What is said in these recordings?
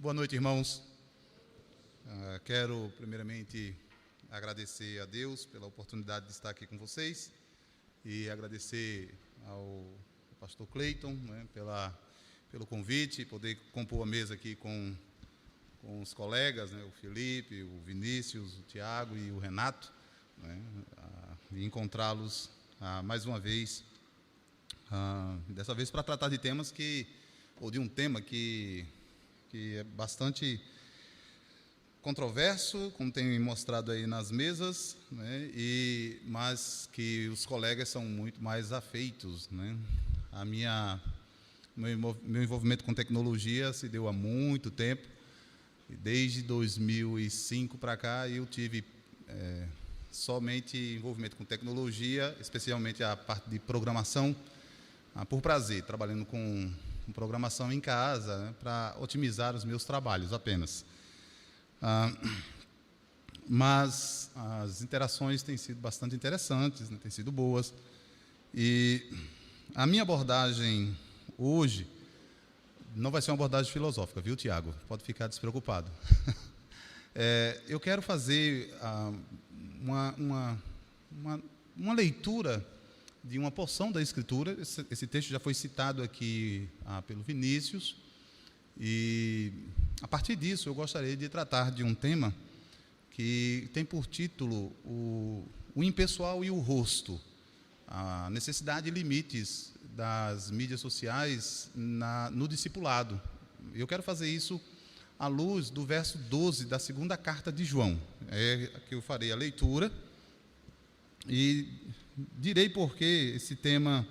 Boa noite, irmãos. Quero, primeiramente, agradecer a Deus pela oportunidade de estar aqui com vocês e agradecer ao pastor Cleiton, né, pelo convite, poder compor a mesa aqui com os colegas, né, o Felipe, o Vinícius, o Tiago e o Renato, né, e encontrá-los mais uma vez, dessa vez para tratar de de um tema que é bastante controverso, como tem mostrado aí nas mesas, né, mas que os colegas são muito mais afeitos, né. Meu envolvimento com tecnologia se deu há muito tempo, e desde 2005 para cá eu tive somente envolvimento com tecnologia, especialmente a parte de programação, por prazer, trabalhando com programação em casa, né, para otimizar os meus trabalhos apenas. Mas as interações têm sido bastante interessantes, né, têm sido boas. E a minha abordagem hoje não vai ser uma abordagem filosófica, viu, Tiago? Pode ficar despreocupado. Eu quero fazer uma leitura de uma porção da Escritura. Esse texto já foi citado aqui pelo Vinícius, e a partir disso eu gostaria de tratar de um tema que tem por título o impessoal e o rosto, a necessidade e limites das mídias sociais no discipulado. Eu quero fazer isso à luz do verso 12 da segunda carta de João. Que eu farei a leitura e direi por que esse tema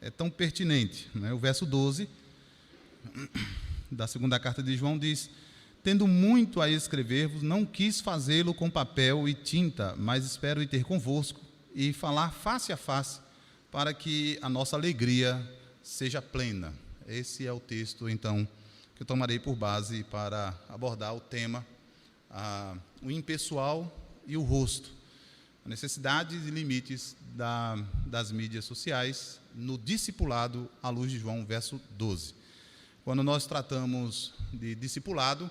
é tão pertinente, né? O verso 12 da segunda carta de João diz: tendo muito a escrever-vos, não quis fazê-lo com papel e tinta, mas espero ir ter convosco e falar face a face, para que a nossa alegria seja plena. Esse é o texto, então, que eu tomarei por base para abordar o tema, o impessoal e o rosto, necessidades e limites das mídias sociais no discipulado à luz de João, verso 12. Quando nós tratamos de discipulado,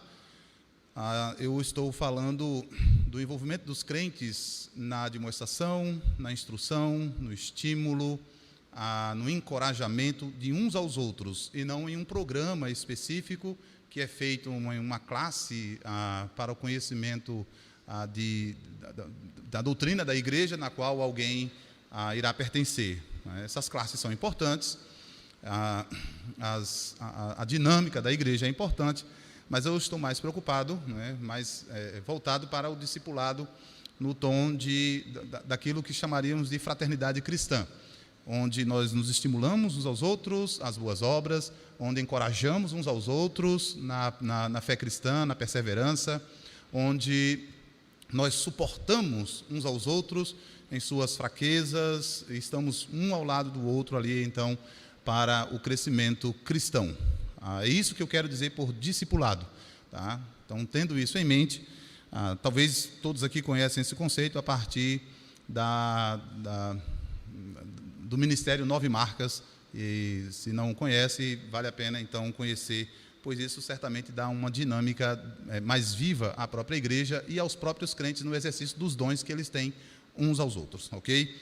eu estou falando do envolvimento dos crentes na admoestação, na instrução, no estímulo, no encorajamento de uns aos outros, e não em um programa específico que é feito em uma classe para o conhecimento da doutrina da igreja, na qual alguém irá pertencer. Essas classes são importantes, a dinâmica da igreja é importante, mas eu estou mais preocupado, né, mais voltado para o discipulado no tom daquilo que chamaríamos de fraternidade cristã, onde nós nos estimulamos uns aos outros, às boas obras, onde encorajamos uns aos outros na fé cristã, na perseverança, onde nós suportamos uns aos outros em suas fraquezas, e estamos um ao lado do outro ali, então, para o crescimento cristão. É isso que eu quero dizer por discipulado, tá? Então, tendo isso em mente, talvez todos aqui conhecem esse conceito a partir do Ministério Nove Marcas, e se não conhece, vale a pena então conhecer, pois isso certamente dá uma dinâmica mais viva à própria igreja e aos próprios crentes no exercício dos dons que eles têm uns aos outros, ok?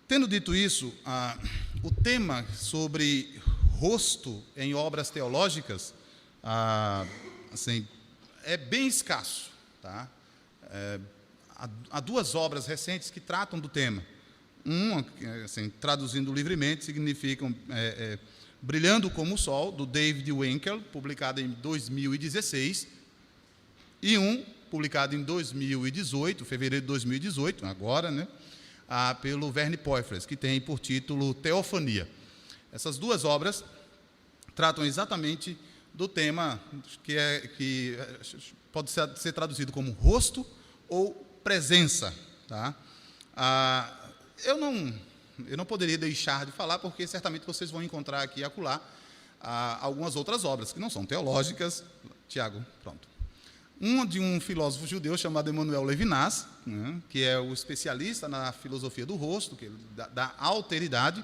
Tendo dito isso, o tema sobre rosto em obras teológicas, assim, é bem escasso, tá? Há duas obras recentes que tratam do tema. Uma, assim, traduzindo livremente, significa Brilhando como o Sol, do David Winkel, publicado em 2016, e publicado em 2018, fevereiro de 2018, agora, né, pelo Verne Poyfres, que tem por título Teofania. Essas duas obras tratam exatamente do tema que pode ser traduzido como rosto ou presença, tá? Eu não poderia deixar de falar, porque certamente vocês vão encontrar aqui e acolá algumas outras obras que não são teológicas. Tiago, pronto. Uma de um filósofo judeu chamado Emmanuel Levinas, né, que é o especialista na filosofia do rosto, da alteridade,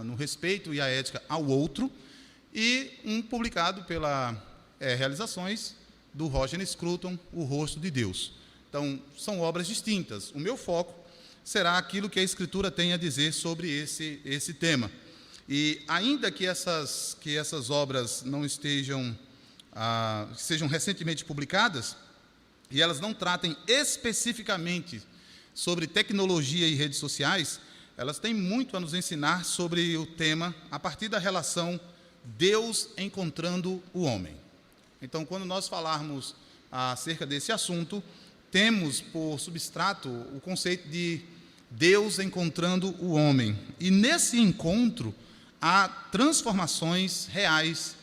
no respeito e a ética ao outro, e um publicado pela realizações do Roger Scruton, O Rosto de Deus. Então, são obras distintas. O meu foco será aquilo que a Escritura tem a dizer sobre esse tema. E ainda que essas obras não estejam, sejam recentemente publicadas, e elas não tratem especificamente sobre tecnologia e redes sociais, elas têm muito a nos ensinar sobre o tema a partir da relação Deus encontrando o homem. Então, quando nós falarmos acerca desse assunto, temos por substrato o conceito de Deus encontrando o homem. E nesse encontro há transformações reais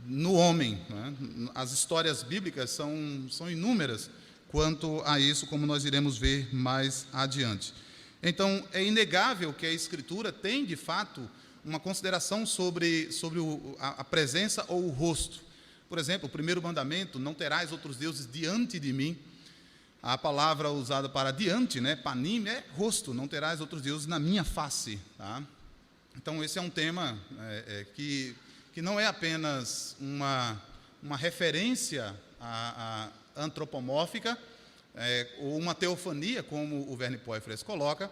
no homem, né? As histórias bíblicas são inúmeras quanto a isso, como nós iremos ver mais adiante. Então, é inegável que a Escritura tem, de fato, uma consideração sobre a presença ou o rosto. Por exemplo, o primeiro mandamento, não terás outros deuses diante de mim. A palavra usada para diante, né, panim, é rosto, não terás outros deuses na minha face. Tá? Então, esse é um tema que não é apenas uma referência antropomórfica, ou uma teofania, como o Verne Poyfres coloca,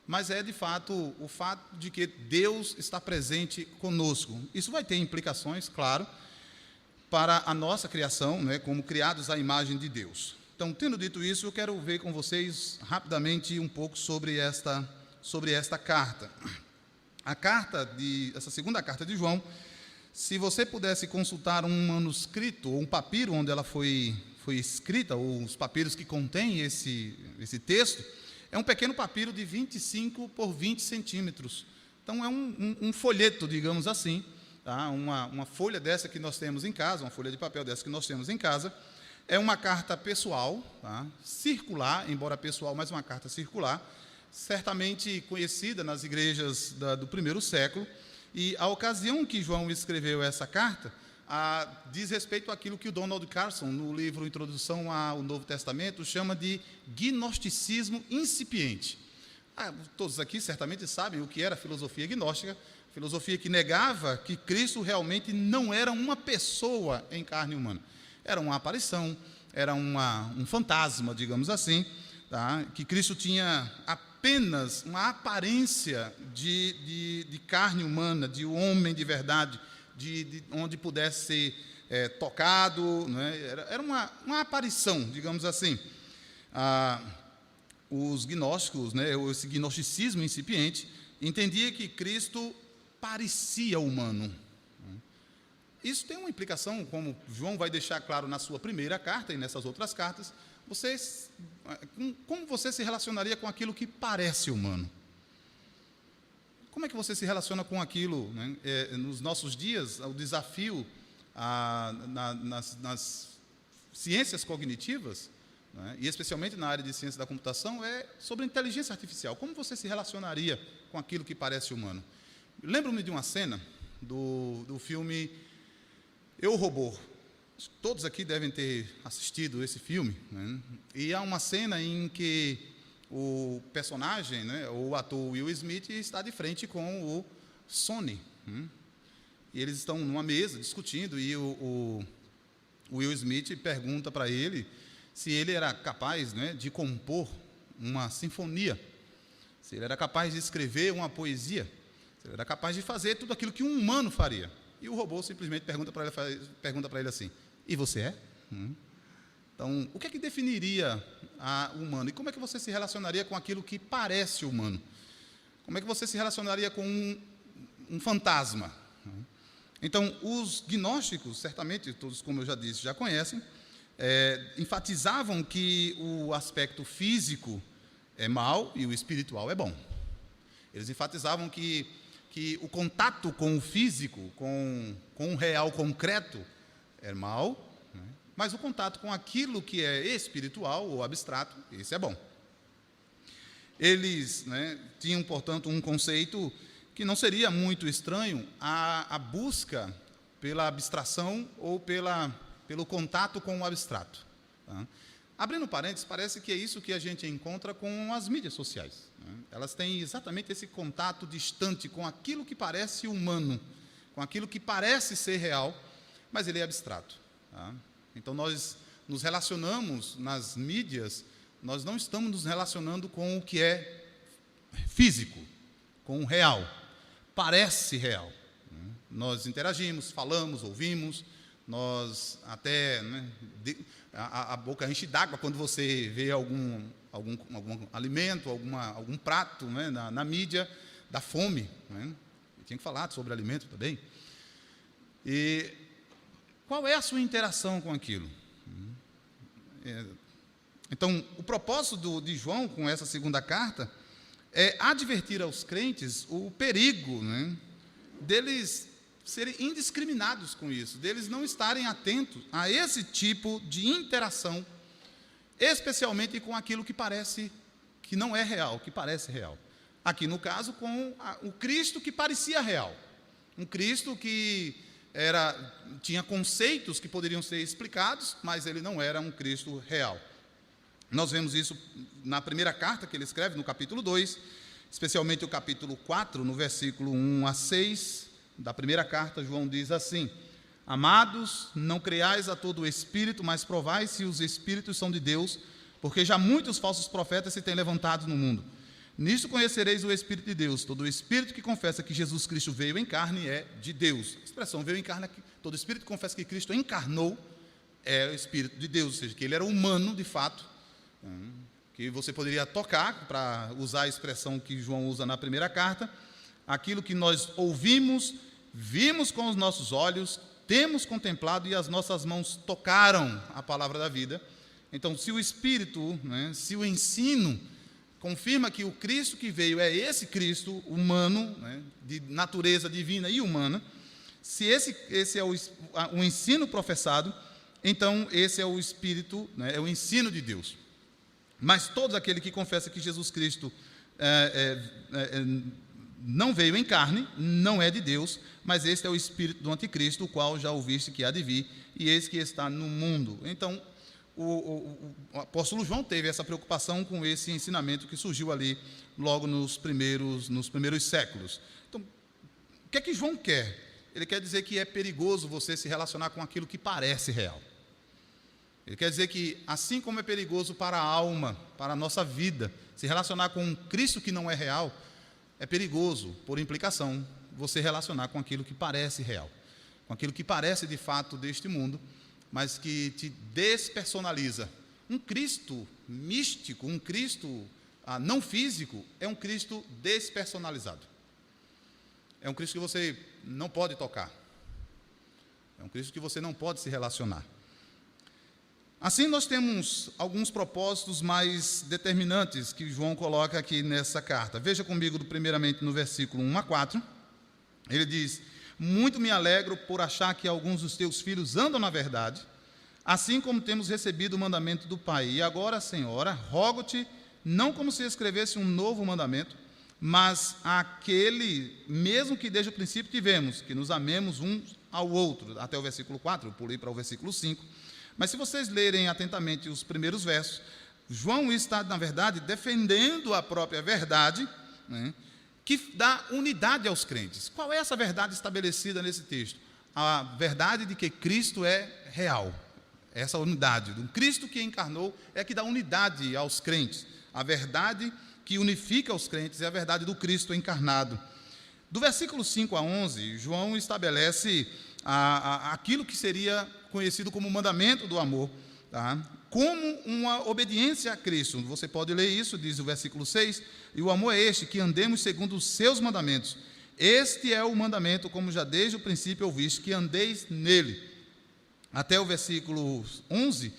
mas é, de fato, o fato de que Deus está presente conosco. Isso vai ter implicações, claro, para a nossa criação, né, como criados à imagem de Deus. Então, tendo dito isso, eu quero ver com vocês rapidamente um pouco sobre esta carta. Essa segunda carta de João, se você pudesse consultar um manuscrito ou um papiro onde ela foi escrita, ou os papiros que contêm esse texto, é um pequeno papiro de 25 por 20 centímetros. Então, é um folheto, digamos assim, tá? Uma folha dessa que nós temos em casa, uma folha de papel dessa que nós temos em casa. É uma carta pessoal, tá? Circular, embora pessoal, mas uma carta circular, certamente conhecida nas igrejas do primeiro século. E a ocasião que João escreveu essa carta diz respeito àquilo que o Donald Carson, no livro Introdução ao Novo Testamento, chama de gnosticismo incipiente. Todos aqui certamente sabem o que era a filosofia gnóstica, filosofia que negava que Cristo realmente não era uma pessoa em carne humana. Era uma aparição, era um fantasma, digamos assim, tá? Que Cristo tinha apenas uma aparência de carne humana, de homem de verdade, de onde pudesse ser tocado, né? Era uma aparição, digamos assim. Os gnósticos, né, esse gnosticismo incipiente, entendia que Cristo parecia humano. Isso tem uma implicação, como João vai deixar claro na sua primeira carta e nessas outras cartas. Como você se relacionaria com aquilo que parece humano? Como é que você se relaciona com aquilo, né? Nos nossos dias, o desafio nas ciências cognitivas, né, e especialmente na área de ciência da computação, é sobre inteligência artificial. Como você se relacionaria com aquilo que parece humano? Lembro-me de uma cena do filme Eu, Robô. Todos aqui devem ter assistido esse filme, né? E há uma cena em que o personagem, né, o ator Will Smith, está de frente com o Sony. E eles estão numa mesa discutindo, e o Will Smith pergunta para ele se ele era capaz, né, de compor uma sinfonia, se ele era capaz de escrever uma poesia, se ele era capaz de fazer tudo aquilo que um humano faria. E o robô simplesmente pergunta para ele assim: e você é? Então, o que é que definiria o humano? E como é que você se relacionaria com aquilo que parece humano? Como é que você se relacionaria com um fantasma? Então, os gnósticos, certamente, todos, como eu já disse, já conhecem, enfatizavam que o aspecto físico é mau e o espiritual é bom. Eles enfatizavam que o contato com o físico, com o real concreto, é mau, né? Mas o contato com aquilo que é espiritual ou abstrato, esse é bom. Eles, né, tinham, portanto, um conceito que não seria muito estranho à busca pela abstração ou pelo contato com o abstrato. Tá? Abrindo parênteses, parece que é isso que a gente encontra com as mídias sociais. Né? Elas têm exatamente esse contato distante com aquilo que parece humano, com aquilo que parece ser real, mas ele é abstrato. Tá? Então, nós nos relacionamos nas mídias, nós não estamos nos relacionando com o que é físico, com o real. Parece real. Nós interagimos, falamos, ouvimos, nós até, né, a boca enche d'água quando você vê algum alimento, algum prato, né, na mídia, dá fome. Né? Eu tinha que falar sobre alimento também. E qual é a sua interação com aquilo? Então, o propósito de João com essa segunda carta é advertir aos crentes o perigo, né, deles serem indiscriminados com isso, deles não estarem atentos a esse tipo de interação, especialmente com aquilo que parece que não é real, que parece real. Aqui, no caso, com o Cristo que parecia real. Um Cristo que tinha conceitos que poderiam ser explicados, mas ele não era um Cristo real. Nós vemos isso na primeira carta que ele escreve, no capítulo 2, especialmente o capítulo 4, no versículo 1 a 6, da primeira carta, João diz assim: Amados, não creiais a todo o espírito, mas provai se os espíritos são de Deus, porque já muitos falsos profetas se têm levantado no mundo. Nisto conhecereis o Espírito de Deus. Todo espírito que confessa que Jesus Cristo veio em carne é de Deus. A expressão veio em carne, todo espírito que confessa que Cristo encarnou é o Espírito de Deus, ou seja, que ele era humano de fato, que você poderia tocar, para usar a expressão que João usa na primeira carta, aquilo que nós ouvimos, vimos com os nossos olhos, temos contemplado e as nossas mãos tocaram a palavra da vida. Então, se o Espírito, né, se o ensino confirma que o Cristo que veio é esse Cristo humano, né, de natureza divina e humana, se esse é o ensino professado, então esse é o Espírito, né, é o ensino de Deus. Mas todo aquele que confessa que Jesus Cristo não veio em carne, não é de Deus, mas este é o espírito do anticristo, o qual já ouviste que há de vir, e eis que está no mundo. Então, o apóstolo João teve essa preocupação com esse ensinamento que surgiu ali logo nos primeiros séculos. Então, o que é que João quer? Ele quer dizer que é perigoso você se relacionar com aquilo que parece real. Ele quer dizer que, assim como é perigoso para a alma, para a nossa vida, se relacionar com um Cristo que não é real, é perigoso, por implicação, você relacionar com aquilo que parece real, com aquilo que parece de fato deste mundo, mas que te despersonaliza. Um Cristo místico, um Cristo não físico, é um Cristo despersonalizado. É um Cristo que você não pode tocar. É um Cristo que você não pode se relacionar. Assim, nós temos alguns propósitos mais determinantes que João coloca aqui nessa carta. Veja comigo, primeiramente, no versículo 1 a 4. Ele diz: Muito me alegro por achar que alguns dos teus filhos andam na verdade, assim como temos recebido o mandamento do Pai. E agora, Senhora, rogo-te, não como se escrevesse um novo mandamento, mas aquele mesmo que desde o princípio tivemos, que nos amemos uns ao outro. Até o versículo 4, eu pulei para o versículo 5. Mas se vocês lerem atentamente os primeiros versos, João está, na verdade, defendendo a própria verdade, né, que dá unidade aos crentes. Qual é essa verdade estabelecida nesse texto? A verdade de que Cristo é real. Essa unidade, do Cristo que encarnou, é que dá unidade aos crentes. A verdade que unifica os crentes é a verdade do Cristo encarnado. Do versículo 5 a 11, João estabelece aquilo que seria conhecido como mandamento do amor, tá? Como uma obediência a Cristo. Você pode ler isso, diz o versículo 6, e o amor é este, que andemos segundo os seus mandamentos. Este é o mandamento, como já desde o princípio ouviste, que andeis nele. Até o versículo 11,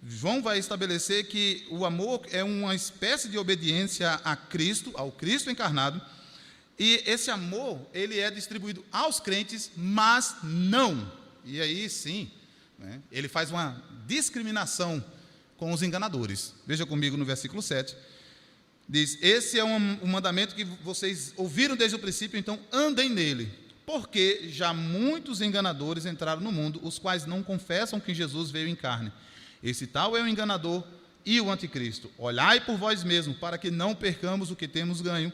João vai estabelecer que o amor é uma espécie de obediência a Cristo, ao Cristo encarnado, e esse amor, ele é distribuído aos crentes, mas não. E aí sim, né, ele faz uma discriminação com os enganadores. Veja comigo no versículo 7. Diz: Esse é um mandamento que vocês ouviram desde o princípio, então andem nele. Porque já muitos enganadores entraram no mundo, os quais não confessam que Jesus veio em carne. Esse tal é o enganador e o anticristo. Olhai por vós mesmos, para que não percamos o que temos ganho,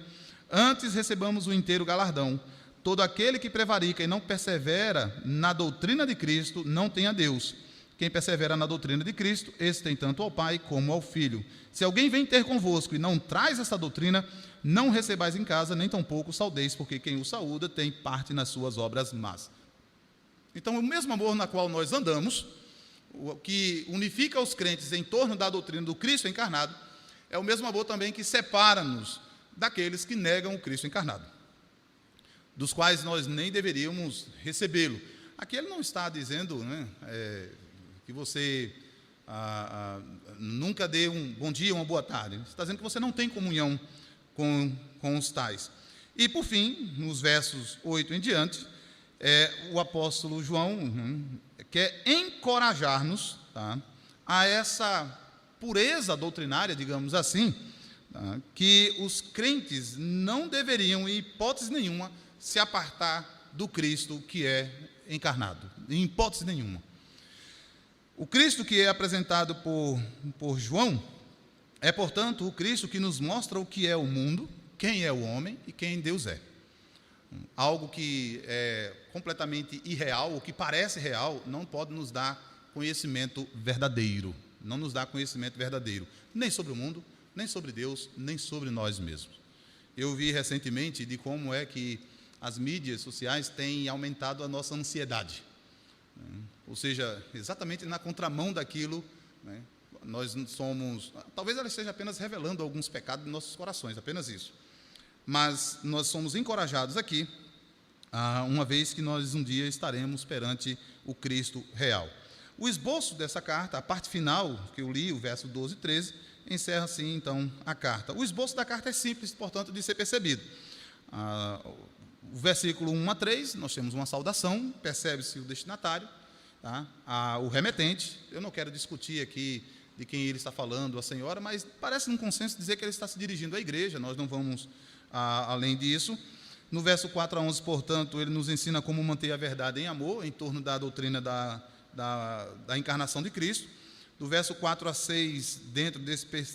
antes recebamos o inteiro galardão. Todo aquele que prevarica e não persevera na doutrina de Cristo não tem a Deus. Quem persevera na doutrina de Cristo, esse tem tanto ao Pai como ao Filho. Se alguém vem ter convosco e não traz essa doutrina, não o recebais em casa, nem tampouco o saudeis, porque quem o saúda tem parte nas suas obras más. Então, o mesmo amor na qual nós andamos, o que unifica os crentes em torno da doutrina do Cristo encarnado, é o mesmo amor também que separa-nos daqueles que negam o Cristo encarnado, dos quais nós nem deveríamos recebê-lo. Aqui ele não está dizendo, né, que você nunca dê um bom dia, uma boa tarde. Ele está dizendo que você não tem comunhão com os tais. E, por fim, nos versos 8 em diante, o apóstolo João quer encorajar-nos, tá, a essa pureza doutrinária, digamos assim, tá, que os crentes não deveriam, em hipótese nenhuma, se apartar do Cristo que é encarnado, em hipótese nenhuma. O Cristo que é apresentado por João é, portanto, o Cristo que nos mostra o que é o mundo, quem é o homem e quem Deus é. Algo que é completamente irreal, o que parece real, não pode nos dar conhecimento verdadeiro. Não nos dá conhecimento verdadeiro, nem sobre o mundo, nem sobre Deus, nem sobre nós mesmos. Eu vi recentemente de como é que as mídias sociais têm aumentado a nossa ansiedade. Ou seja, exatamente na contramão daquilo, né, nós somos, talvez ela esteja apenas revelando alguns pecados de nossos corações, apenas isso. Mas nós somos encorajados aqui, uma vez que nós um dia estaremos perante o Cristo real. O esboço dessa carta, a parte final que eu li, o verso 12 e 13, encerra assim, então, a carta. O esboço da carta é simples, portanto, de ser percebido. O versículo 1 a 3, nós temos uma saudação, percebe-se o destinatário, tá? O remetente. Eu não quero discutir aqui de quem ele está falando, a senhora, mas parece um consenso dizer que ele está se dirigindo à igreja, nós não vamos além disso. No verso 4 a 11, portanto, ele nos ensina como manter a verdade em amor, em torno da doutrina da encarnação de Cristo. Do verso 4 a 6, dentro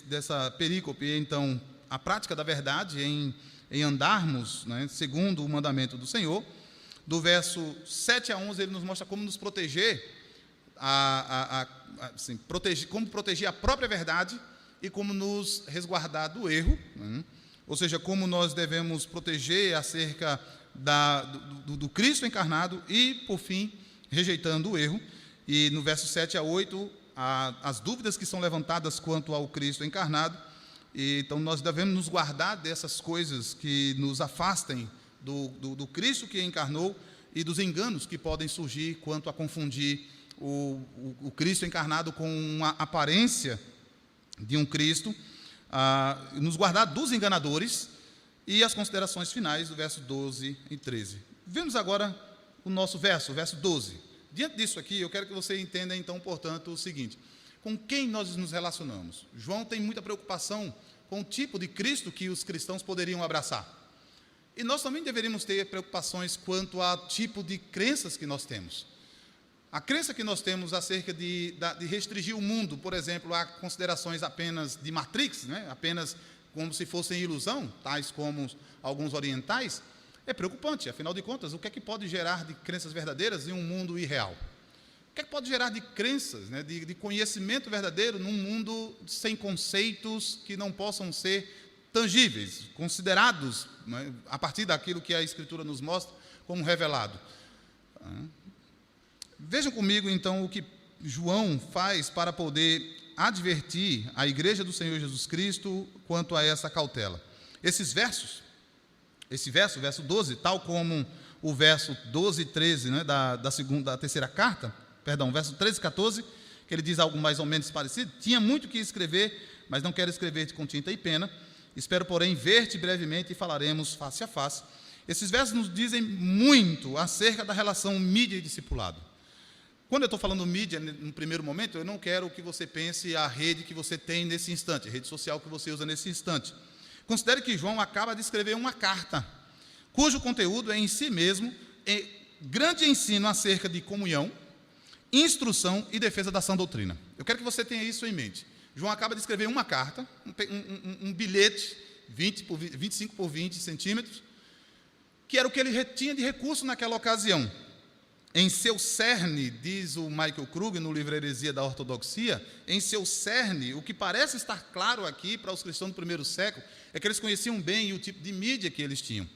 dessa perícope, então, a prática da verdade em andarmos, né, segundo o mandamento do Senhor. Do verso 7 a 11, ele nos mostra como nos proteger, como proteger a própria verdade e como nos resguardar do erro, né? Ou seja, como nós devemos proteger acerca do Cristo encarnado e, por fim, rejeitando o erro. E no verso 7 a 8, as dúvidas que são levantadas quanto ao Cristo encarnado. E, então, nós devemos nos guardar dessas coisas que nos afastem do Cristo que encarnou e dos enganos que podem surgir quanto a confundir o Cristo encarnado com uma aparência de um Cristo, nos guardar dos enganadores. E as considerações finais do verso 12 e 13. Vemos agora o nosso verso 12. Diante disso aqui, eu quero que você entenda, então, portanto, o seguinte: com quem nós nos relacionamos? João tem muita preocupação com o tipo de Cristo que os cristãos poderiam abraçar. E nós também deveríamos ter preocupações quanto ao tipo de crenças que nós temos. A crença que nós temos acerca de restringir o mundo, por exemplo, a considerações apenas de Matrix, né? Apenas como se fossem ilusão, tais como alguns orientais, é preocupante. Afinal de contas, o que é que pode gerar de crenças verdadeiras em um mundo irreal? O que é que pode gerar de crenças, né, de conhecimento verdadeiro num mundo sem conceitos que não possam ser tangíveis, considerados, né, a partir daquilo que a Escritura nos mostra como revelado? Vejam comigo, então, o que João faz para poder advertir a igreja do Senhor Jesus Cristo quanto a essa cautela. Esse verso 12, tal como o verso 12 e 13, né, da terceira carta, verso 13 e 14, que ele diz algo mais ou menos parecido: tinha muito que escrever, mas não quero escrever-te com tinta e pena, espero, porém, ver-te brevemente e falaremos face a face. Esses versos nos dizem muito acerca da relação mídia e discipulado. Quando eu estou falando mídia, no primeiro momento, eu não quero que você pense a rede que você tem nesse instante, a rede social que você usa nesse instante. Considere que João acaba de escrever uma carta, cujo conteúdo é em si mesmo grande ensino acerca de comunhão, instrução e defesa da sã doutrina. Eu quero que você tenha isso em mente. João acaba de escrever uma carta, um bilhete 25 por 20 centímetros, que era o que ele tinha de recurso naquela ocasião. em seu cerne, diz o Michael Krug no livro Heresia da Ortodoxia, em seu cerne, o que parece estar claro aqui para os cristãos do primeiro século, é que eles conheciam bem o tipo de mídia que eles tinham.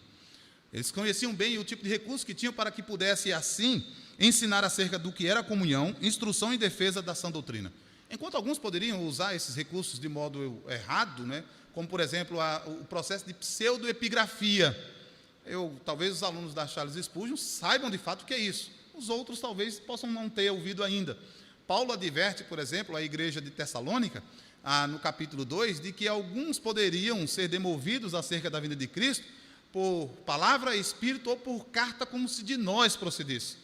Eles conheciam bem o tipo de recurso que tinham para que pudesse, assim, ensinar acerca do que era a comunhão, instrução e defesa da sã doutrina. Enquanto alguns poderiam usar esses recursos de modo errado, né, como, por exemplo, o processo de pseudoepigrafia. Talvez os alunos da Charles Spurgeon saibam de fato o que é isso. Os outros talvez possam não ter ouvido ainda. Paulo adverte, por exemplo, a igreja de Tessalônica, no capítulo 2, de que alguns poderiam ser demovidos acerca da vinda de Cristo por palavra, espírito ou por carta, como se de nós procedesse.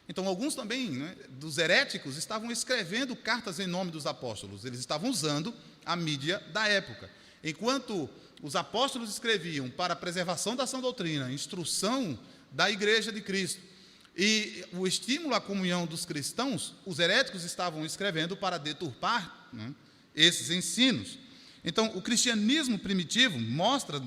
Então, alguns também, né, dos heréticos, estavam escrevendo cartas em nome dos apóstolos. Eles estavam usando a mídia da época. Enquanto os apóstolos escreviam para a preservação da sã doutrina, instrução da igreja de Cristo, e o estímulo à comunhão dos cristãos, os heréticos estavam escrevendo para deturpar, né, esses ensinos. Então, o cristianismo primitivo mostra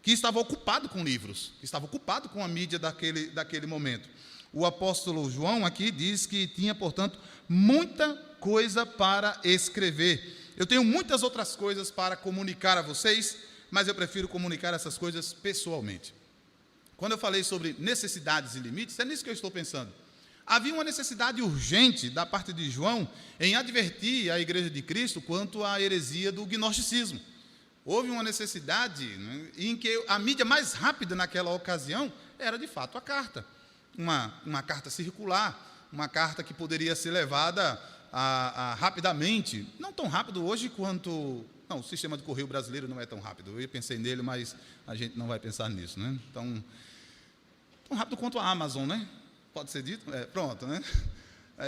que estava ocupado com livros, que estava ocupado com a mídia daquele momento. O apóstolo João aqui diz que tinha, portanto, muita coisa para escrever. Eu tenho muitas outras coisas para comunicar a vocês, mas eu prefiro comunicar essas coisas pessoalmente. Quando eu falei sobre necessidades e limites, é nisso que eu estou pensando. Havia uma necessidade urgente da parte de João em advertir a igreja de Cristo quanto à heresia do gnosticismo. Houve uma necessidade, né, em que a mídia mais rápida naquela ocasião era, de fato, a carta. Uma carta circular, uma carta que poderia ser levada rapidamente, não tão rápido hoje quanto... Não, o sistema de correio brasileiro não é tão rápido. Eu pensei nele, mas a gente não vai pensar nisso, né? Tão rápido quanto a Amazon, né? Pode ser dito? Pronto, né?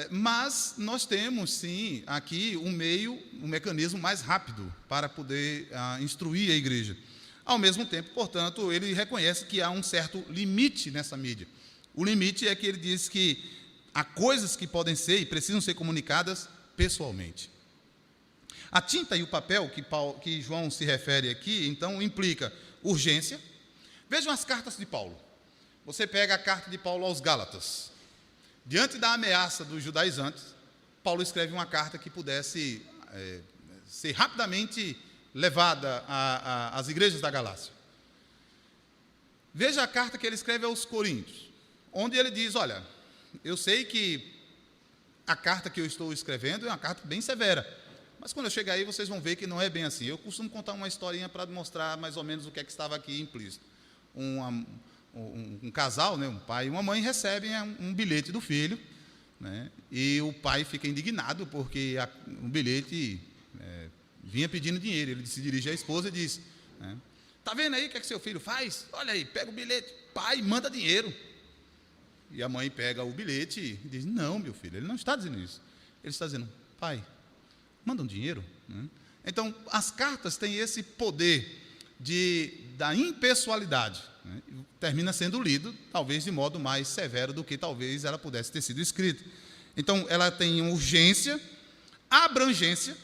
Mas nós temos, sim, aqui um mecanismo mais rápido para poder instruir a igreja. Ao mesmo tempo, portanto, ele reconhece que há um certo limite nessa mídia. O limite é que ele diz que há coisas que podem ser e precisam ser comunicadas pessoalmente. A tinta e o papel que João se refere aqui, então, implica urgência. Vejam as cartas de Paulo. Você pega a carta de Paulo aos Gálatas. Diante da ameaça dos judaizantes, Paulo escreve uma carta que pudesse ser rapidamente levada às igrejas da Galácia. Veja a carta que ele escreve aos Coríntios, onde ele diz, olha, eu sei que a carta que eu estou escrevendo é uma carta bem severa, mas quando eu chegar aí vocês vão ver que não é bem assim. Eu costumo contar uma historinha para mostrar mais ou menos o que é que estava aqui implícito. Um casal, né, um pai e uma mãe, recebem um bilhete do filho, né, e o pai fica indignado porque o bilhete vinha pedindo dinheiro. Ele se dirige à esposa e diz, está vendo aí o que é que seu filho faz? Olha aí, pega o bilhete, pai, manda dinheiro. E a mãe pega o bilhete e diz, não, meu filho, ele não está dizendo isso. Ele está dizendo, pai, manda um dinheiro. Então, as cartas têm esse poder da impessoalidade, né? Termina sendo lido, talvez de modo mais severo do que talvez ela pudesse ter sido escrita. Então, ela tem urgência, abrangência.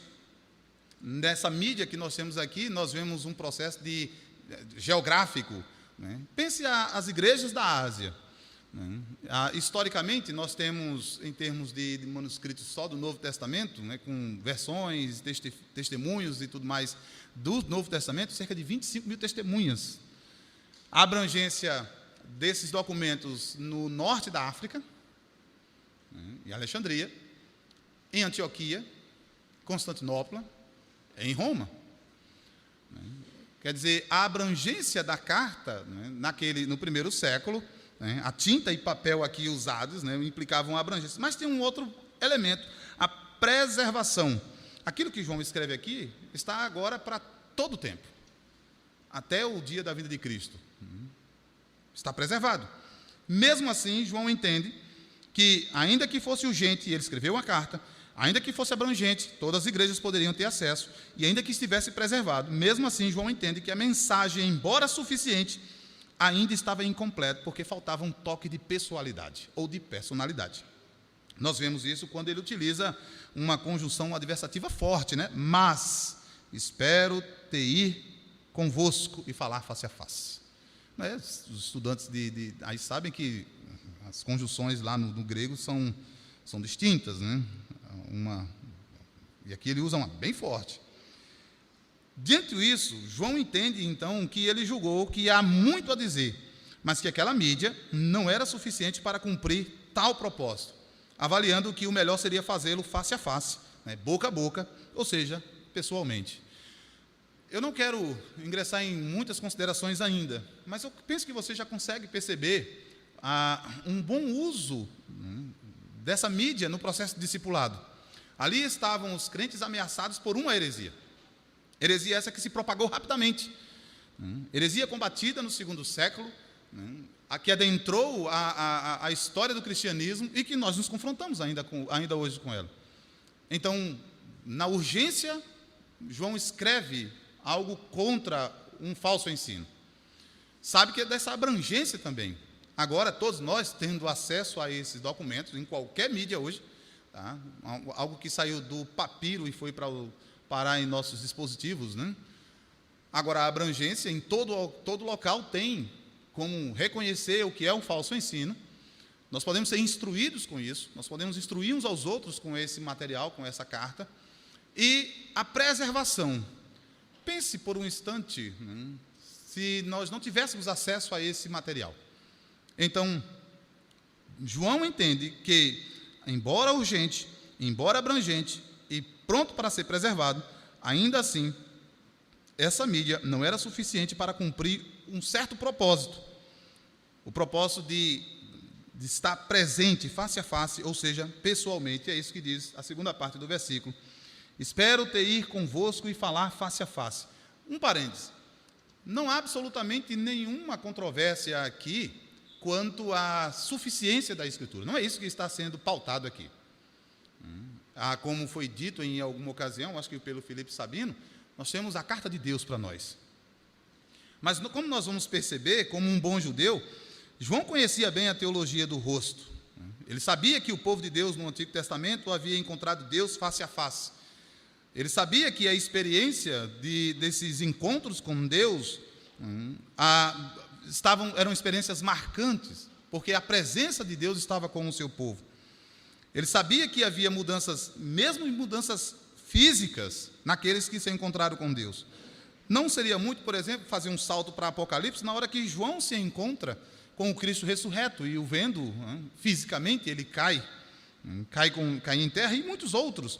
Nessa mídia que nós temos aqui, nós vemos um processo geográfico, né? Pense as igrejas da Ásia. Né? Historicamente, nós temos, em termos de manuscritos só do Novo Testamento, né, com versões, testemunhos e tudo mais do Novo Testamento, cerca de 25 mil testemunhas. A abrangência desses documentos no norte da África, né, em Alexandria, em Antioquia, Constantinopla, em Roma. Né? Quer dizer, a abrangência da carta, né, no primeiro século, né, a tinta e papel aqui usados, né, implicavam a abrangência. Mas tem um outro elemento, a preservação. Aquilo que João escreve aqui está agora para todo o tempo, até o dia da vinda de Cristo. Está preservado. Mesmo assim, João entende que, ainda que fosse urgente, ele escreveu uma carta, ainda que fosse abrangente, todas as igrejas poderiam ter acesso, e ainda que estivesse preservado, mesmo assim, João entende que a mensagem, embora suficiente, ainda estava incompleto, porque faltava um toque de pessoalidade, ou de personalidade. Nós vemos isso quando ele utiliza uma conjunção adversativa forte, né? Mas espero ter ir convosco e falar face a face. Os estudantes aí sabem que as conjunções lá no grego são distintas, né? E aqui ele usa uma bem forte. Diante disso, João entende, então, que ele julgou que há muito a dizer, mas que aquela mídia não era suficiente para cumprir tal propósito, avaliando que o melhor seria fazê-lo face a face, né, boca a boca, ou seja, pessoalmente. Eu não quero ingressar em muitas considerações ainda, mas eu penso que você já consegue perceber um bom uso, né, dessa mídia no processo de discipulado. Ali estavam os crentes ameaçados por uma heresia. Heresia essa que se propagou rapidamente. Heresia combatida no segundo século, a que adentrou a história do cristianismo e que nós nos confrontamos ainda hoje com ela. Então, na urgência, João escreve algo contra um falso ensino. Sabe que é dessa abrangência também. Agora, todos nós, tendo acesso a esses documentos, em qualquer mídia hoje, tá? Algo que saiu do papiro e foi parar em nossos dispositivos, né? Agora, a abrangência em todo local tem como reconhecer o que é um falso ensino. Nós podemos ser instruídos com isso, nós podemos instruir uns aos outros com esse material, com essa carta. E a preservação. Pense por um instante, né, se nós não tivéssemos acesso a esse material. Então, João entende que, embora urgente, embora abrangente e pronto para ser preservado, ainda assim, essa mídia não era suficiente para cumprir um certo propósito. O propósito de estar presente face a face, ou seja, pessoalmente. É isso que diz a segunda parte do versículo. Espero ter ir convosco e falar face a face. Um parêntese. Não há absolutamente nenhuma controvérsia aqui quanto à suficiência da Escritura. Não é isso que está sendo pautado aqui. Como foi dito em alguma ocasião, acho que pelo Felipe Sabino, nós temos a carta de Deus para nós. Mas como nós vamos perceber, como um bom judeu, João conhecia bem a teologia do rosto. Ele sabia que o povo de Deus no Antigo Testamento havia encontrado Deus face a face. Ele sabia que a experiência desses encontros com Deus eram experiências marcantes, porque a presença de Deus estava com o seu povo. Ele sabia que havia mudanças, mesmo mudanças físicas, naqueles que se encontraram com Deus. Não seria muito, por exemplo, fazer um salto para Apocalipse, na hora que João se encontra com o Cristo ressurreto, e o vendo fisicamente, ele cai em terra, e muitos outros.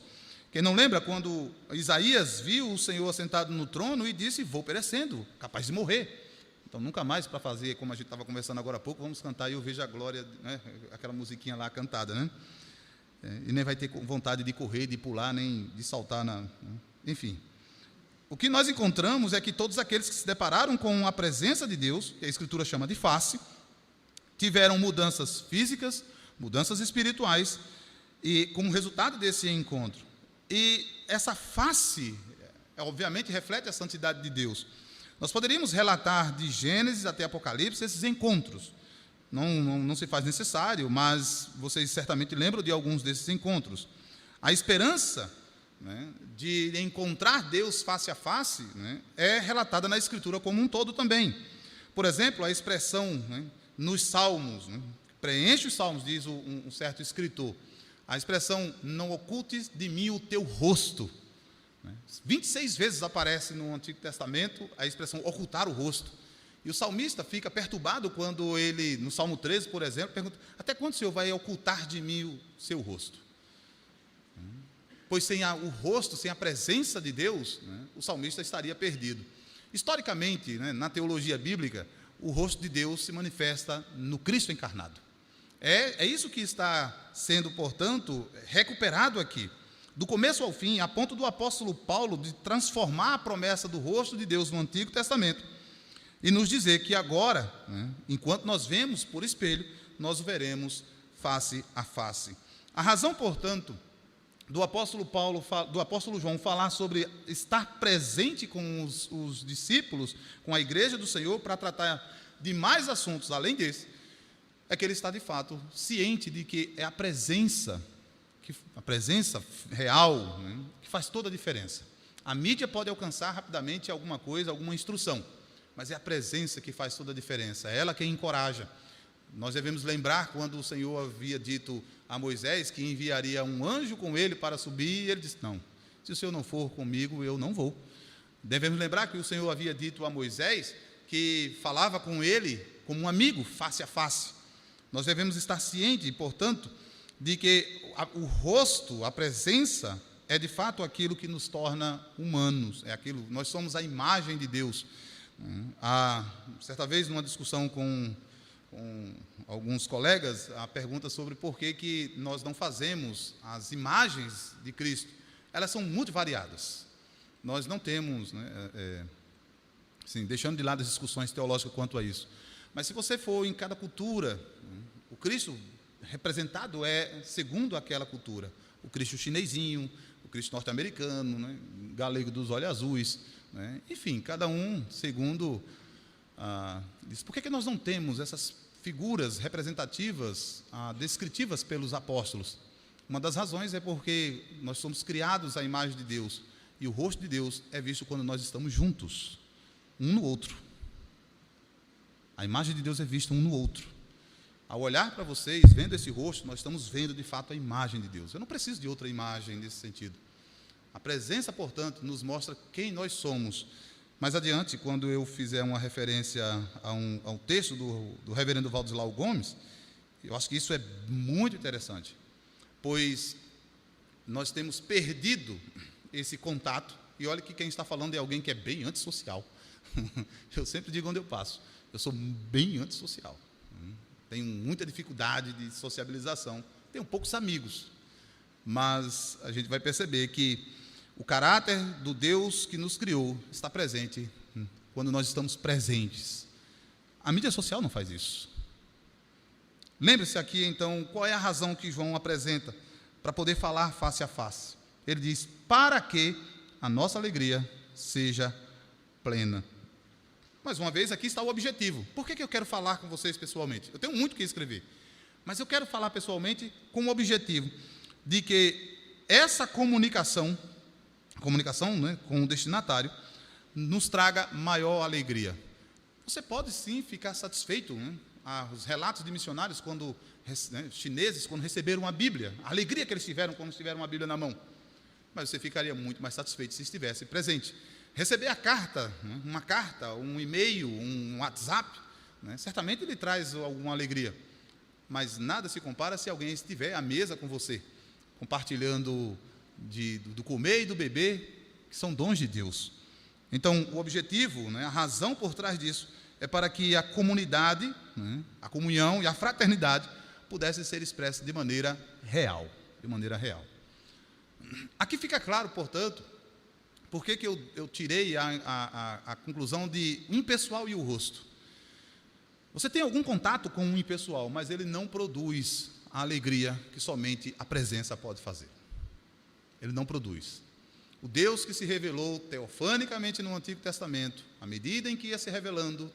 Quem não lembra quando Isaías viu o Senhor assentado no trono e disse: vou perecendo, capaz de morrer. Então, nunca mais para fazer, como a gente estava conversando agora há pouco, vamos cantar e eu vejo a glória, né? Aquela musiquinha lá cantada, né? E nem vai ter vontade de correr, de pular, nem de saltar, enfim. O que nós encontramos é que todos aqueles que se depararam com a presença de Deus, que a Escritura chama de face, tiveram mudanças físicas, mudanças espirituais, e como resultado desse encontro. E essa face, obviamente, reflete a santidade de Deus. Nós poderíamos relatar de Gênesis até Apocalipse esses encontros. Não se faz necessário, mas vocês certamente lembram de alguns desses encontros. A esperança, né, de encontrar Deus face a face, né, é relatada na Escritura como um todo também. Por exemplo, a expressão, né, nos Salmos, né, preenche os Salmos, diz um certo escritor, a expressão: não ocultes de mim o teu rosto. 26 vezes aparece no Antigo Testamento a expressão ocultar o rosto. E o salmista fica perturbado quando ele, no Salmo 13, por exemplo, pergunta: até quando o Senhor vai ocultar de mim o seu rosto? Pois sem o rosto, sem a presença de Deus, né, o salmista estaria perdido. Historicamente, né, na teologia bíblica, o rosto de Deus se manifesta no Cristo encarnado. É isso que está sendo, portanto, recuperado aqui. Do começo ao fim, a ponto do apóstolo Paulo de transformar a promessa do rosto de Deus no Antigo Testamento e nos dizer que agora, né, enquanto nós vemos por espelho, nós o veremos face a face. A razão, portanto, do apóstolo João falar sobre estar presente com os discípulos, com a igreja do Senhor, para tratar de mais assuntos além desse, é que ele está de fato ciente de que é a presença real, né, que faz toda a diferença. A mídia pode alcançar rapidamente alguma coisa, alguma instrução, mas é a presença que faz toda a diferença. É ela quem encoraja. Nós devemos lembrar quando o Senhor havia dito a Moisés que enviaria um anjo com ele para subir, e ele disse: não, se o Senhor não for comigo, eu não vou. Devemos lembrar que o Senhor havia dito a Moisés que falava com ele como um amigo, face a face. Nós devemos estar cientes, portanto, de que o rosto, a presença, é de fato aquilo que nos torna humanos, nós somos a imagem de Deus. Certa vez, numa discussão com alguns colegas, a pergunta sobre por que nós não fazemos as imagens de Cristo. Elas são multivariadas. Nós não temos, assim, deixando de lado as discussões teológicas quanto a isso. Mas se você for em cada cultura, o Cristo representado é segundo aquela cultura. O Cristo chinesinho, o Cristo norte-americano, galego dos olhos azuis, enfim, cada um segundo... por que nós não temos essas figuras representativas, descritivas pelos apóstolos? Uma das razões é porque nós somos criados à imagem de Deus, e o rosto de Deus é visto quando nós estamos juntos, um no outro. A imagem de Deus é vista um no outro. Ao olhar para vocês, vendo esse rosto, nós estamos vendo de fato a imagem de Deus. Eu não preciso de outra imagem nesse sentido. A presença, portanto, nos mostra quem nós somos. Mais adiante, quando eu fizer uma referência ao texto do reverendo Valdislau Gomes, eu acho que isso é muito interessante, pois nós temos perdido esse contato, e olha que quem está falando é alguém que é bem antissocial. Eu sempre digo onde eu passo, eu sou bem antissocial, tenho muita dificuldade de sociabilização, tenho poucos amigos, mas a gente vai perceber que o caráter do Deus que nos criou está presente quando nós estamos presentes. A mídia social não faz isso. Lembre-se aqui, então, qual é a razão que João apresenta para poder falar face a face. Ele diz: para que a nossa alegria seja plena. Mais uma vez, aqui está o objetivo. Por que eu quero falar com vocês pessoalmente? Eu tenho muito o que escrever, mas eu quero falar pessoalmente com o objetivo de que essa comunicação com o destinatário, nos traga maior alegria. Você pode sim ficar satisfeito, os relatos de missionários chineses, quando receberam a Bíblia, a alegria que eles tiveram quando tiveram uma Bíblia na mão. Mas você ficaria muito mais satisfeito se estivesse presente. Receber a carta, uma carta, um e-mail, um WhatsApp, certamente ele traz alguma alegria, mas nada se compara se alguém estiver à mesa com você, compartilhando do comer e do beber, que são dons de Deus. Então, o objetivo, a razão por trás disso, é para que a comunidade, a comunhão e a fraternidade pudessem ser expressas de maneira real. Aqui fica claro, portanto, por que eu tirei a conclusão de o impessoal e o rosto. Você tem algum contato com o impessoal, mas ele não produz a alegria que somente a presença pode fazer. Ele não produz. O Deus que se revelou teofanicamente no Antigo Testamento, à medida em que ia se revelando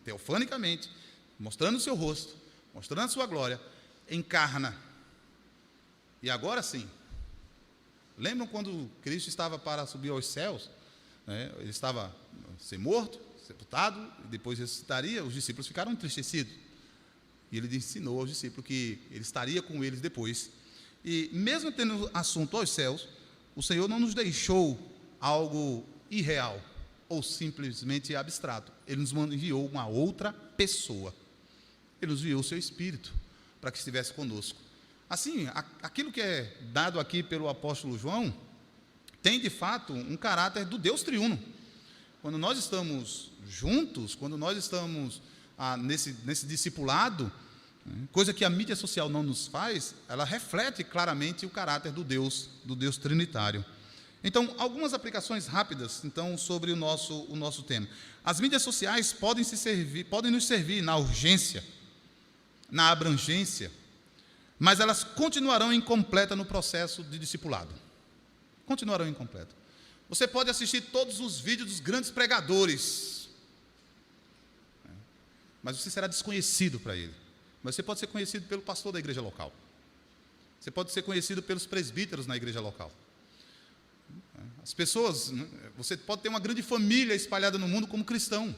teofanicamente, mostrando o seu rosto, mostrando a sua glória, encarna. E agora sim, lembram quando Cristo estava para subir aos céus? Ele estava a ser morto, sepultado, e depois ressuscitaria. Os discípulos ficaram entristecidos. E ele ensinou aos discípulos que ele estaria com eles depois. E mesmo tendo assunto aos céus, o Senhor não nos deixou algo irreal ou simplesmente abstrato. Ele nos enviou uma outra pessoa. Ele nos enviou o seu Espírito para que estivesse conosco. Assim, aquilo que é dado aqui pelo apóstolo João tem, de fato, um caráter do Deus triuno. Quando nós estamos juntos, quando nós estamos nesse discipulado, coisa que a mídia social não nos faz, ela reflete claramente o caráter do Deus trinitário. Então, algumas aplicações rápidas, então, sobre o nosso tema. As mídias sociais podem nos servir na urgência, na abrangência, mas elas continuarão incompletas no processo de discipulado. Continuarão incompletas. Você pode assistir todos os vídeos dos grandes pregadores, mas você será desconhecido para ele. Mas você pode ser conhecido pelo pastor da igreja local. Você pode ser conhecido pelos presbíteros na igreja local. As pessoas, você pode ter uma grande família espalhada no mundo como cristão,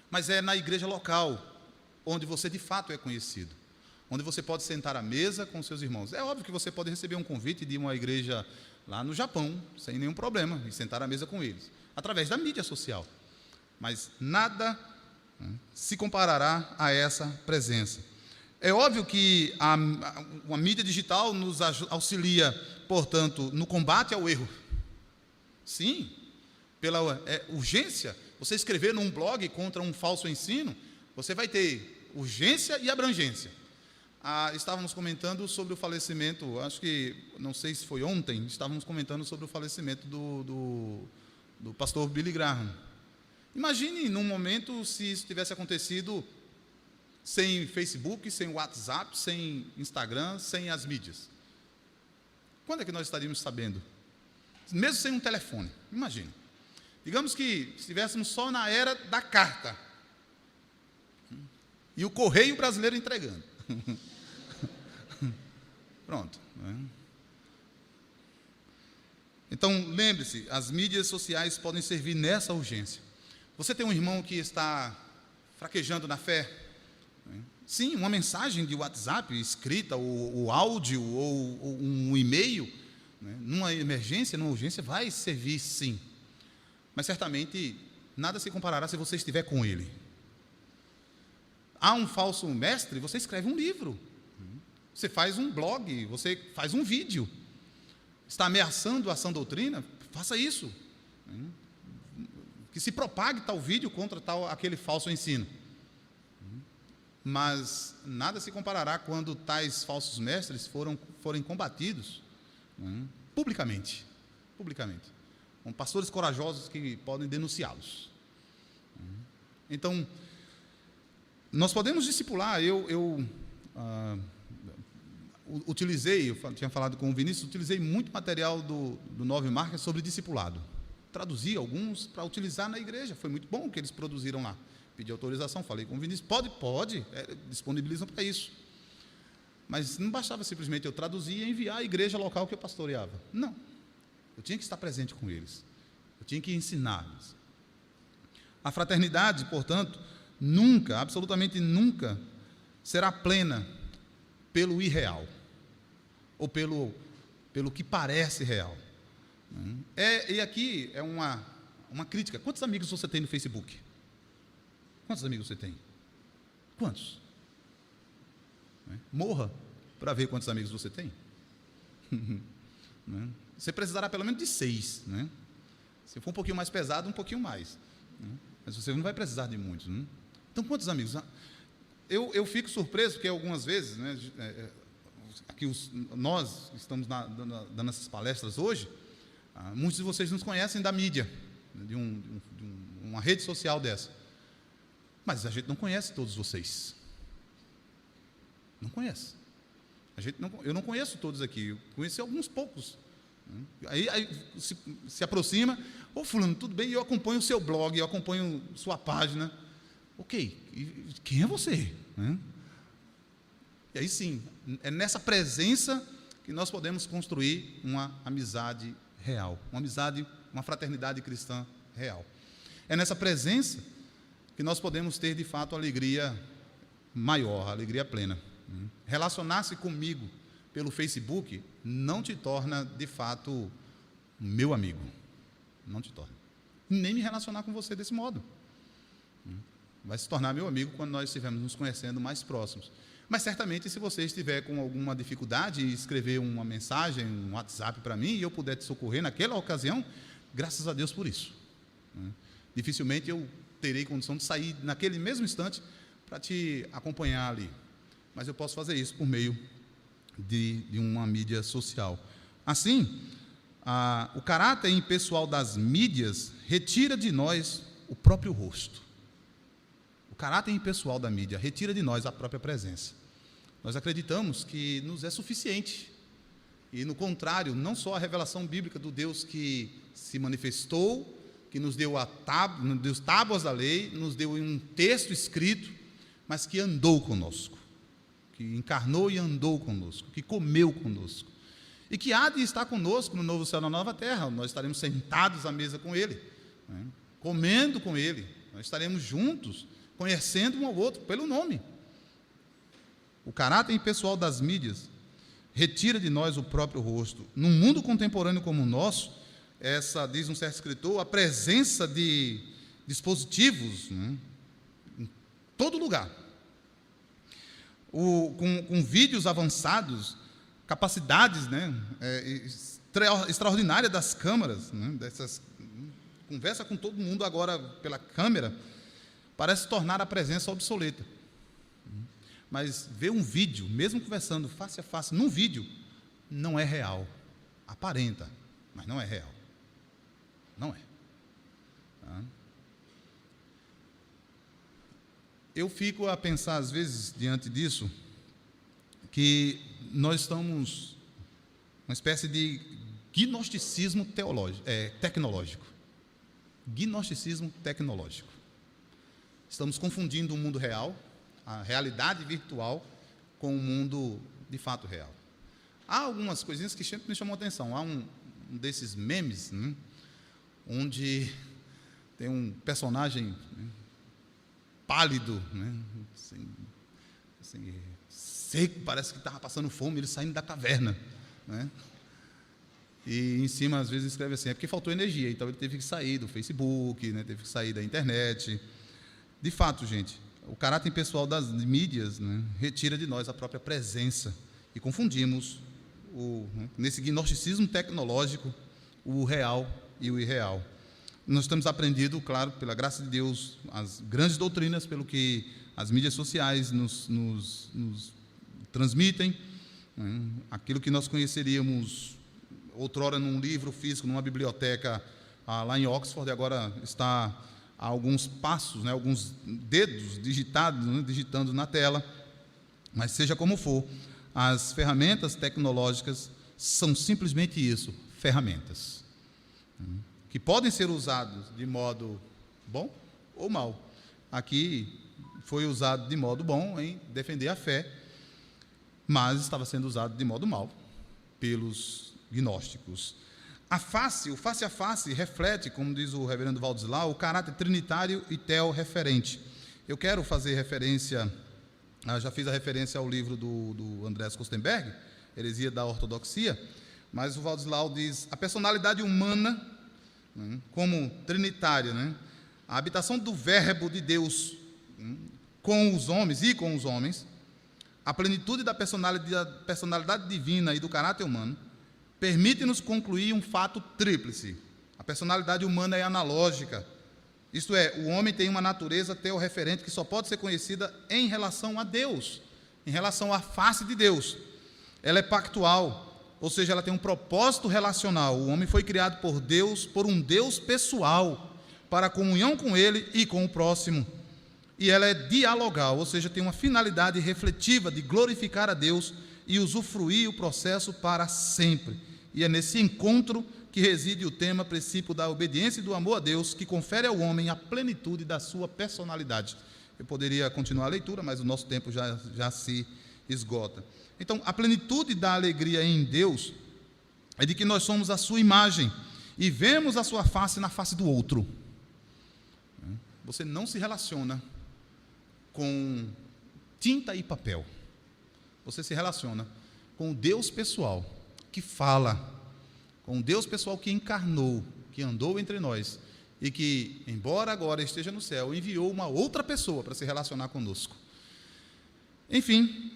mas é na igreja local onde você de fato é conhecido, onde você pode sentar à mesa com seus irmãos. É óbvio que você pode receber um convite de uma igreja lá no Japão, sem nenhum problema, e sentar à mesa com eles, através da mídia social. Mas nada se comparará a essa presença. É óbvio que a mídia digital nos auxilia, portanto, no combate ao erro. Sim, pela urgência. Você escrever num blog contra um falso ensino, você vai ter urgência e abrangência. Estávamos comentando sobre o falecimento, acho que, não sei se foi ontem, estávamos comentando sobre o falecimento do pastor Billy Graham. Imagine num momento se isso tivesse acontecido sem Facebook, sem WhatsApp, sem Instagram, sem as mídias. Quando é que nós estaríamos sabendo? Mesmo sem um telefone, imagine. Digamos que estivéssemos só na era da carta. E o correio brasileiro entregando. Pronto. Então, lembre-se, as mídias sociais podem servir nessa urgência. Você tem um irmão que está fraquejando na fé? Sim, uma mensagem de WhatsApp escrita, ou áudio, ou um e-mail, numa emergência, numa urgência, vai servir sim. Mas certamente nada se comparará se você estiver com ele. Há um falso mestre, você escreve um livro. Você faz um blog, você faz um vídeo. Está ameaçando a sã doutrina? Faça isso. Que se propague tal vídeo contra aquele falso ensino. Mas nada se comparará quando tais falsos mestres forem combatidos publicamente, com pastores corajosos que podem denunciá-los. Então, nós podemos discipular. Eu tinha falado com o Vinícius, utilizei muito material do Nove Marcas sobre discipulado. Traduzi alguns para utilizar na igreja. Foi muito bom o que eles produziram lá. Pedi autorização, falei com o Vinícius, pode, disponibilizam para isso. Mas não bastava simplesmente eu traduzir e enviar à igreja local que eu pastoreava. Não. Eu tinha que estar presente com eles. Eu tinha que ensinar-lhes. A fraternidade, portanto, nunca, absolutamente nunca, será plena pelo irreal, ou pelo que parece real. E aqui é uma crítica. Quantos amigos você tem no Facebook? Quantos amigos você tem? Quantos? Morra para ver quantos amigos você tem. Você precisará pelo menos de 6. Se for um pouquinho mais pesado, um pouquinho mais. Mas você não vai precisar de muitos. Então, quantos amigos? Eu fico surpreso, porque algumas vezes, aqui nós estamos dando essas palestras hoje, muitos de vocês nos conhecem da mídia, de uma rede social dessa. Mas a gente não conhece todos vocês. Não conhece. Eu não conheço todos aqui, eu conheci alguns poucos. Aí se aproxima, fulano, tudo bem, eu acompanho o seu blog, eu acompanho sua página. Ok, e quem é você? E aí sim, é nessa presença que nós podemos construir uma amizade real, uma fraternidade cristã real. É nessa presença que nós podemos ter, de fato, alegria maior, alegria plena. Relacionar-se comigo pelo Facebook não te torna, de fato, meu amigo. Não te torna. Nem me relacionar com você desse modo. Vai se tornar meu amigo quando nós estivermos nos conhecendo mais próximos. Mas, certamente, se você estiver com alguma dificuldade em escrever uma mensagem, um WhatsApp para mim, e eu puder te socorrer naquela ocasião, graças a Deus por isso. Dificilmente eu terei condição de sair naquele mesmo instante para te acompanhar ali. Mas eu posso fazer isso por meio de uma mídia social. Assim, o caráter impessoal das mídias retira de nós o próprio rosto. O caráter impessoal da mídia retira de nós a própria presença. Nós acreditamos que nos é suficiente. E, no contrário, não só a revelação bíblica do Deus que se manifestou, que nos deu tábuas da lei, nos deu um texto escrito, mas que andou conosco, que encarnou e andou conosco, que comeu conosco, e que há de estar conosco no novo céu e na nova terra. Nós estaremos sentados à mesa com Ele, comendo com Ele, nós estaremos juntos, conhecendo um ao outro pelo nome. O caráter impessoal das mídias retira de nós o próprio rosto. Num mundo contemporâneo como o nosso, diz um certo escritor, a presença de dispositivos, né, em todo lugar, com vídeos avançados, capacidades, né, extraordinárias das câmeras, né, conversa com todo mundo agora pela câmera, parece tornar a presença obsoleta. Mas ver um vídeo, mesmo conversando face a face, num vídeo, não é real. Aparenta, mas não é real. Não é. Eu fico a pensar, às vezes, diante disso, que nós estamos uma espécie de gnosticismo tecnológico. Gnosticismo tecnológico. Estamos confundindo o mundo real, a realidade virtual, com o mundo de fato real. Há algumas coisinhas que sempre me chamam a atenção. Há um desses memes, né, onde tem um personagem, né, pálido, né, assim, seco, parece que estava passando fome, ele saindo da caverna, né? E em cima, às vezes, escreve assim, é porque faltou energia, então ele teve que sair do Facebook, né, teve que sair da internet. De fato, gente, o caráter impessoal das mídias, né, retira de nós a própria presença e confundimos, nesse gnosticismo tecnológico, o real e o irreal. Nós temos aprendido, claro, pela graça de Deus, as grandes doutrinas, pelo que as mídias sociais nos transmitem, né, aquilo que nós conheceríamos outrora num livro físico, numa biblioteca lá em Oxford, agora está a alguns passos, né, alguns dedos digitados, né, digitando na tela. Mas seja como for, as ferramentas tecnológicas são simplesmente isso, ferramentas, que podem ser usadas de modo bom ou mal. Aqui foi usado de modo bom em defender a fé, mas estava sendo usado de modo mal pelos gnósticos. O face a face, reflete, como diz o reverendo Valdislau, o caráter trinitário e teorreferente. Eu quero fazer referência, já fiz a referência ao livro do Andreas Kostenberg, Heresia da Ortodoxia, mas o Valdislau diz, a personalidade humana, né, como trinitária, né, a habitação do verbo de Deus, com os homens, a plenitude da personalidade divina e do caráter humano, permite-nos concluir um fato tríplice. A personalidade humana é analógica, isto é, o homem tem uma natureza teorreferente que só pode ser conhecida em relação a Deus, em relação à face de Deus. Ela é pactual, ou seja, ela tem um propósito relacional. O homem foi criado por Deus, por um Deus pessoal, para a comunhão com Ele e com o próximo. E ela é dialogal, ou seja, tem uma finalidade refletiva de glorificar a Deus e usufruir o processo para sempre. E é nesse encontro que reside o tema, princípio da obediência e do amor a Deus, que confere ao homem a plenitude da sua personalidade. Eu poderia continuar a leitura, mas o nosso tempo já se esgota. Então, a plenitude da alegria em Deus é de que nós somos a sua imagem e vemos a sua face na face do outro. Você não se relaciona com tinta e papel. Você se relaciona com o Deus pessoal que fala, com o Deus pessoal que encarnou, que andou entre nós e que, embora agora esteja no céu, enviou uma outra pessoa para se relacionar conosco. Enfim,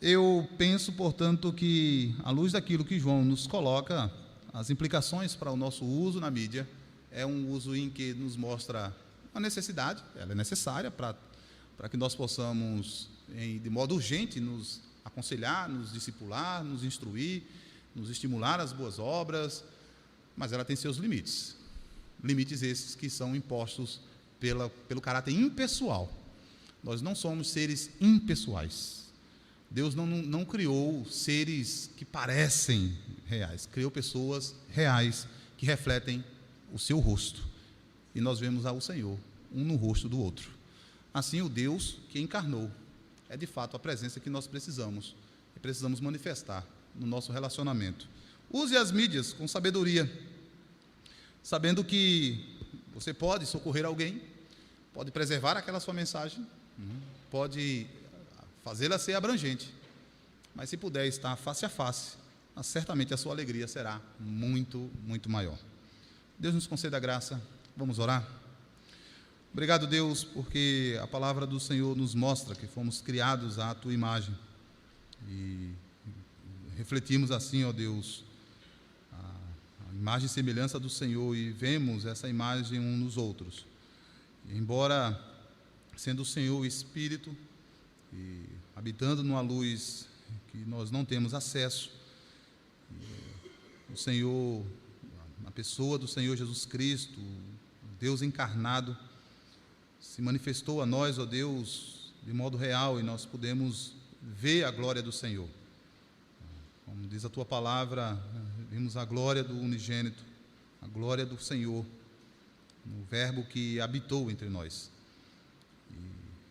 eu penso, portanto, que, à luz daquilo que João nos coloca, as implicações para o nosso uso na mídia é um uso em que nos mostra a necessidade, ela é necessária para que nós possamos, de modo urgente, nos aconselhar, nos discipular, nos instruir, nos estimular às boas obras, mas ela tem seus limites. Limites esses que são impostos pelo caráter impessoal. Nós não somos seres impessoais. Deus não criou seres que parecem reais, criou pessoas reais que refletem o seu rosto. E nós vemos ao Senhor, um no rosto do outro. Assim, o Deus que encarnou é de fato a presença que nós precisamos e precisamos manifestar no nosso relacionamento. Use as mídias com sabedoria, sabendo que você pode socorrer alguém, pode preservar aquela sua mensagem, pode fazê-la ser abrangente. Mas se puder estar face a face, certamente a sua alegria será muito, muito maior. Deus nos conceda a graça. Vamos orar? Obrigado, Deus, porque a palavra do Senhor nos mostra que fomos criados à Tua imagem. E refletimos assim, ó Deus, a imagem e semelhança do Senhor, e vemos essa imagem uns nos outros. E embora sendo o Senhor o Espírito, e habitando numa luz que nós não temos acesso, o Senhor, a pessoa do Senhor Jesus Cristo, Deus encarnado, se manifestou a nós, ó Deus, de modo real, e nós pudemos ver a glória do Senhor. Como diz a Tua palavra, vimos a glória do unigênito, a glória do Senhor, no Verbo que habitou entre nós.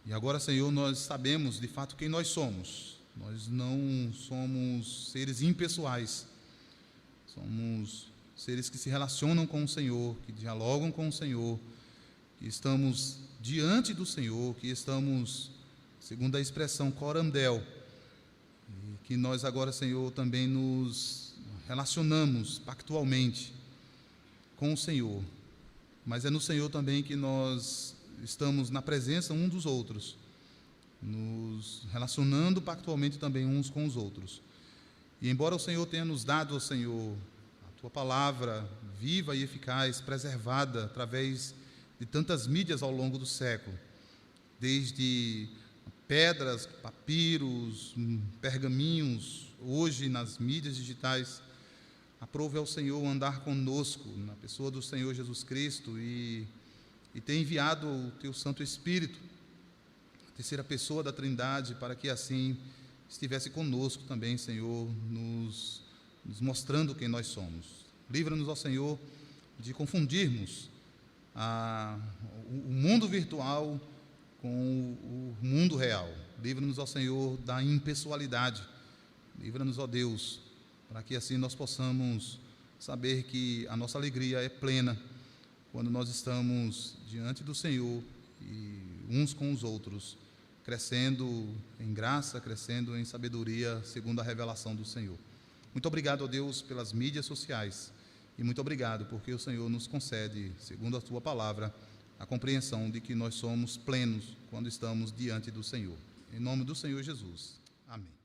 E agora, Senhor, nós sabemos de fato quem nós somos. Nós não somos seres impessoais, somos seres que se relacionam com o Senhor, que dialogam com o Senhor, que estamos diante do Senhor, que estamos, segundo a expressão, corandel, e que nós agora, Senhor, também nos relacionamos pactualmente com o Senhor, mas é no Senhor também que nós estamos na presença uns dos outros, nos relacionando pactualmente também uns com os outros. E embora o Senhor tenha nos dado, Senhor, a Tua palavra viva e eficaz, preservada através de tantas mídias ao longo do século, desde pedras, papiros, pergaminhos, hoje nas mídias digitais, aprove ao Senhor andar conosco na pessoa do Senhor Jesus Cristo e ter enviado o Teu Santo Espírito, a terceira pessoa da Trindade, para que assim estivesse conosco também, Senhor, nos mostrando quem nós somos. Livra-nos, ó Senhor, de confundirmos o mundo virtual com o mundo real. Livra-nos, ó Senhor, da impessoalidade. Livra-nos, ó Deus, para que assim nós possamos saber que a nossa alegria é plena quando nós estamos diante do Senhor e uns com os outros, crescendo em graça, crescendo em sabedoria, segundo a revelação do Senhor. Muito obrigado, ó Deus, pelas mídias sociais, e muito obrigado porque o Senhor nos concede, segundo a Tua palavra, a compreensão de que nós somos plenos quando estamos diante do Senhor. Em nome do Senhor Jesus. Amém.